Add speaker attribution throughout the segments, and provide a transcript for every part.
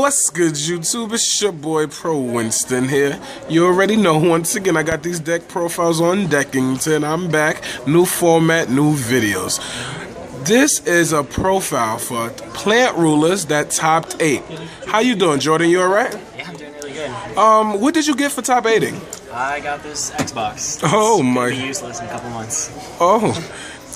Speaker 1: What's good, YouTube? It's your boy Pro Winston here. You already know, once again, I got these deck profiles on Deckington. I'm back. New format, new videos. This is a profile for plant rulers that topped 8. How you doing, Jordan? You alright?
Speaker 2: Yeah, I'm doing really good.
Speaker 1: What did you get for top 8ing?
Speaker 2: I got this Xbox.
Speaker 1: Oh
Speaker 2: it's
Speaker 1: my.
Speaker 2: Gonna be useless in a couple months.
Speaker 1: Oh,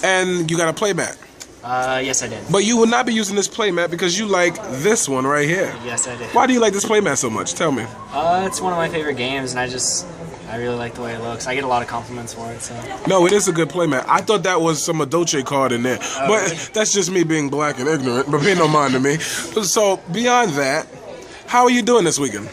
Speaker 1: and you got a playmat.
Speaker 2: Yes I did.
Speaker 1: But you would not be using this playmat because you like this one right here.
Speaker 2: Yes I did.
Speaker 1: Why do you like this playmat so much? Tell me.
Speaker 2: It's one of my favorite games, and I really like the way it looks. I get a lot of compliments for it, so.
Speaker 1: No, it is a good playmat. I thought that was some Adoche card in there.
Speaker 2: Oh,
Speaker 1: but
Speaker 2: really?
Speaker 1: that's just me being black and ignorant, but pay no mind to me. So, beyond that, how are you doing this weekend?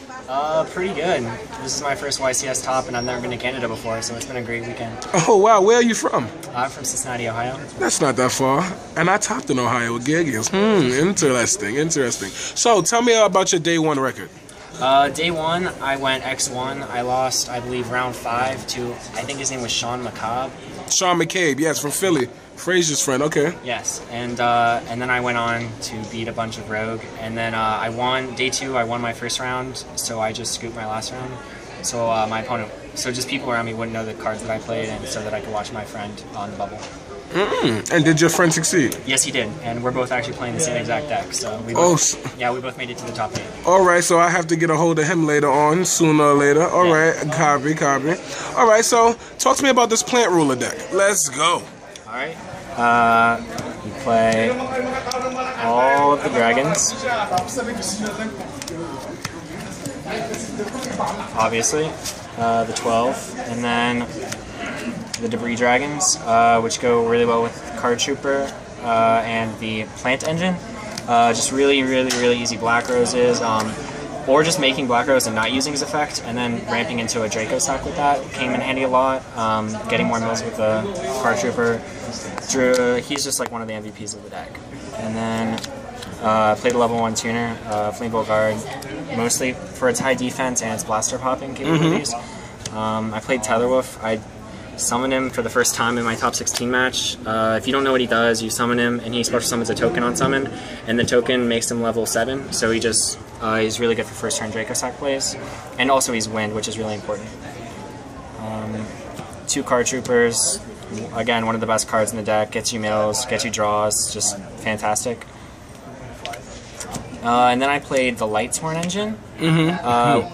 Speaker 2: Pretty good. This is my first YCS top, and I've never been to Canada before, so it's been a great weekend.
Speaker 1: Oh, wow. Where are you from?
Speaker 2: I'm from Cincinnati, Ohio.
Speaker 1: That's not that far. And I topped in Ohio with Giggins. Interesting. So, tell me about your day 1 record.
Speaker 2: Day 1, I went X1. I lost, I believe, round 5 to, I think his name was Sean McCabe.
Speaker 1: Sean McCabe, yes, from Philly. Frazier's friend, okay.
Speaker 2: Yes, and then I went on to beat a bunch of Rogue, and then I won day 2. I won my first round, so I just scooped my last round. So my opponent, so just people around me wouldn't know the cards that I played, and so that I could watch my friend on the bubble.
Speaker 1: And did your friend succeed?
Speaker 2: Yes, he did, and we're both actually playing the same exact deck. So we both, we both made it to the top 8.
Speaker 1: All right, so I have to get a hold of him later on, sooner or later. All right, copy. All right, so talk to me about this plant ruler deck. Let's go.
Speaker 2: All right. You play all of the dragons, obviously, the 12, and then the debris dragons, which go really well with Card Trooper and the plant engine. Just really easy black roses, or just making black rose and not using his effect, and then ramping into a Draco sack with that came in handy a lot. Getting more mills with the Card Trooper. Drew, he's just like one of the MVPs of the deck. And then played a level 1 tuner, Flamebolt Guard, mostly for its high defense and its blaster popping capabilities. I played Tetherwolf. I summoned him for the first time in my top 16 match. If you don't know what he does, you summon him, and he special summons a token on summon, and the token makes him level 7. So he just he's really good for first turn Draco sack plays, and also he's wind, which is really important. 2 Card Troopers. Again, one of the best cards in the deck. Gets you mills, gets you draws, just fantastic. And then I played the Lightsworn engine.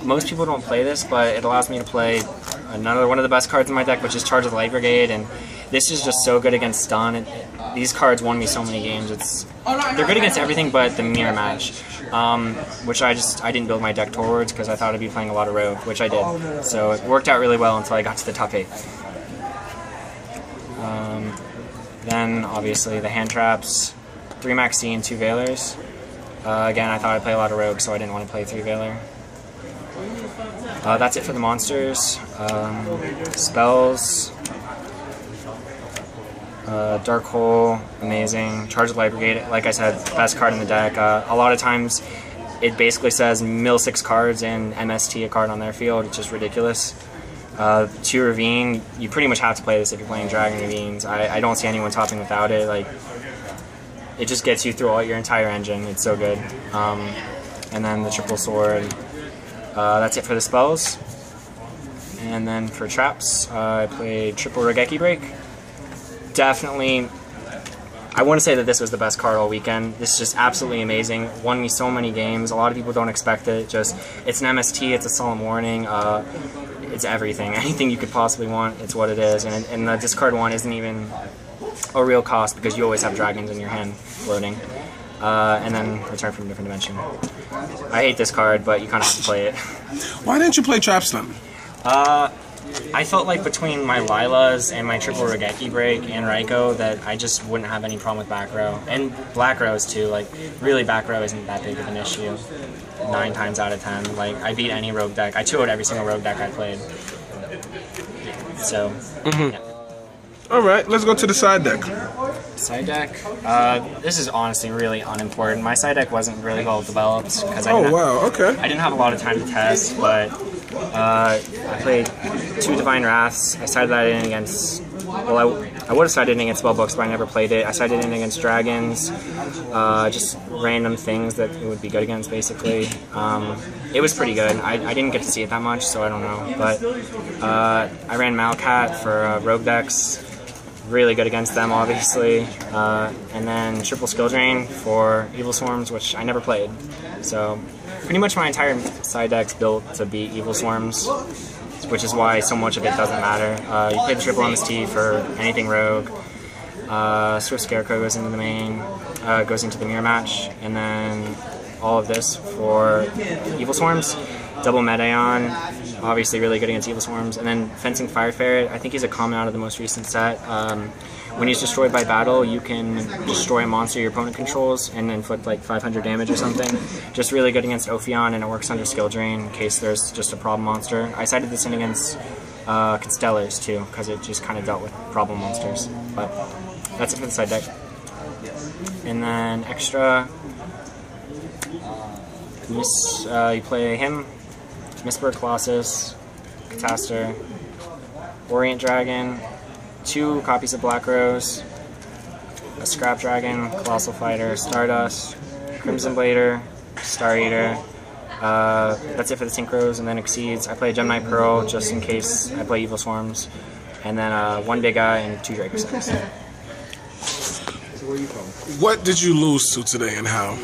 Speaker 2: Most people don't play this, but it allows me to play another one of the best cards in my deck, which is Charge of the Light Brigade, and this is just so good against stun. These cards won me so many games. They're good against everything but the mirror match, which I didn't build my deck towards because I thought I'd be playing a lot of Rogue, which I did. So it worked out really well until I got to the top 8. Then obviously the hand traps, 3 Maxine, 2 Veilers. Again, I thought I'd play a lot of Rogue, so I didn't want to play 3 Veiler. That's it for the monsters. Spells. Dark Hole, amazing. Charge of the Light Brigade, like I said, best card in the deck. A lot of times it basically says mill 6 cards and MST a card on their field, which is ridiculous. 2 Ravine, you pretty much have to play this if you're playing Dragon Ravines. I don't see anyone topping without it. Like, it just gets you through all your entire engine. It's so good. And then the triple sword. That's it for the spells. And then for traps, I played triple Regeki Break. Definitely, I want to say that this was the best card all weekend. This is just absolutely amazing. Won me so many games. A lot of people don't expect it. It's an MST. It's a solemn warning. It's everything. Anything you could possibly want, it's what it is. And the discard one isn't even a real cost because you always have dragons in your hand floating. And then return from a different dimension. I hate this card, but you kind of have to play it.
Speaker 1: Why didn't you play Trap Stun?
Speaker 2: I felt like between my Lilas and my triple Regeki Break and Raiko that I just wouldn't have any problem with back row. And black rows too. Like, really back row isn't that big of an issue. 9 times out of 10. Like, I beat any rogue deck. I 2-0'd every single rogue deck I played. So, yeah.
Speaker 1: Alright, let's go to the side deck.
Speaker 2: Side deck? This is honestly really unimportant. My side deck wasn't really well developed because I didn't have a lot of time to test, but I played 2 Divine Wraths. I started that in against, well, I would have sided in against Spellbooks, but I never played it. I sided in against Dragons, just random things that it would be good against, basically. It was pretty good. I didn't get to see it that much, so I don't know. But I ran Malcat for Rogue decks. Really good against them, obviously. And then Triple Skill Drain for Evil Swarms, which I never played. So pretty much my entire side deck's built to beat Evil Swarms, which is why so much of it doesn't matter. You play the triple MST for anything Rogue. Swift Scarecrow goes into the main, goes into the mirror match, and then all of this for Evil Swarms. Double Medaeon, obviously really good against Evil Swarms, and then Fencing Fire Ferret. I think he's a common out of the most recent set. When he's destroyed by battle, you can destroy a monster your opponent controls and inflict like 500 damage or something. Just really good against Ophion, and it works under Skill Drain in case there's just a problem monster. I sided this in against Constellars too, because it just kind of dealt with problem monsters. But that's it for the side deck. And then extra, you play him, Mistborn Colossus, Catastor, Orient Dragon, 2 copies of Black Rose, a Scrap Dragon, Colossal Fighter, Stardust, Crimson Blader, Star Eater. That's it for the Synchros, and then Exceeds. I play Gemini Pearl just in case I play Evil Swarms, and then 1 Big Eye and 2 Draco Sets.
Speaker 1: What did you lose to today and how?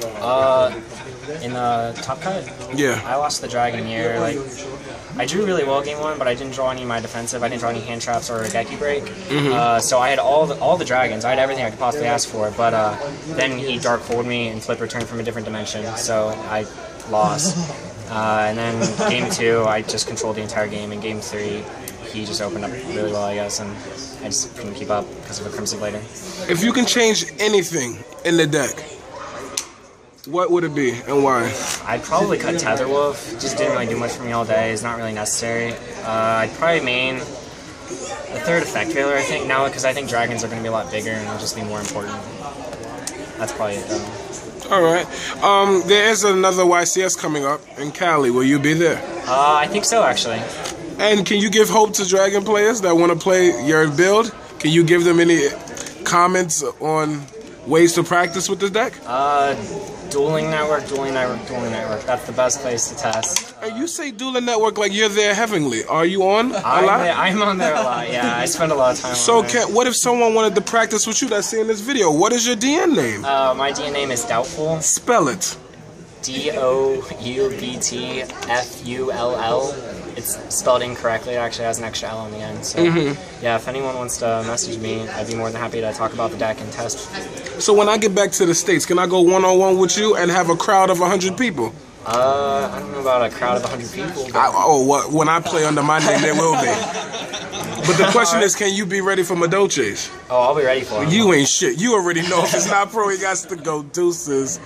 Speaker 2: In the top cut?
Speaker 1: Yeah.
Speaker 2: I lost the Dragon Year. Like, I drew really well game 1, but I didn't draw any of my defensive. I didn't draw any hand traps or a Geki Break. So I had all the dragons. I had everything I could possibly ask for. But then he Dark Hold me and flip return from a different dimension. So I lost. And then game 2, I just controlled the entire game. In game 3, he just opened up really well, I guess, and I just couldn't keep up because of a Crimson Blader.
Speaker 1: If you can change anything in the deck, what would it be and why?
Speaker 2: I'd probably cut Tetherwolf. Just didn't really do much for me all day. It's not really necessary. I'd probably main a 3rd Effect Veiler, I think, now, because I think dragons are going to be a lot bigger and they'll just be more important. That's probably it, though.
Speaker 1: Alright. There is another YCS coming up in Cali. Will you be there?
Speaker 2: I think so, actually.
Speaker 1: And can you give hope to Dragon players that want to play your build? Can you give them any comments on ways to practice with this deck?
Speaker 2: Dueling Network. That's the best place to test.
Speaker 1: You say Dueling Network like you're there heavily. Are you on a lot?
Speaker 2: I'm on there a lot, yeah. I spend a lot of time on there.
Speaker 1: So what if someone wanted to practice with you that's seeing this video? What is your DN name?
Speaker 2: My DN name is Doubtful.
Speaker 1: Spell it.
Speaker 2: DOUBTFULL. It's spelled incorrectly. It actually has an extra L on the end. So, yeah, if anyone wants to message me, I'd be more than happy to talk about the deck and test.
Speaker 1: So when I get back to the States, can I go one-on-one with you and have a crowd of 100 people?
Speaker 2: I don't know about a crowd of 100 people. But
Speaker 1: when I play under my name, there will be. But the question is, can you be ready for Madolches?
Speaker 2: Oh, I'll be ready for it.
Speaker 1: You ain't shit. You already know if it's not pro, he got to go deuces.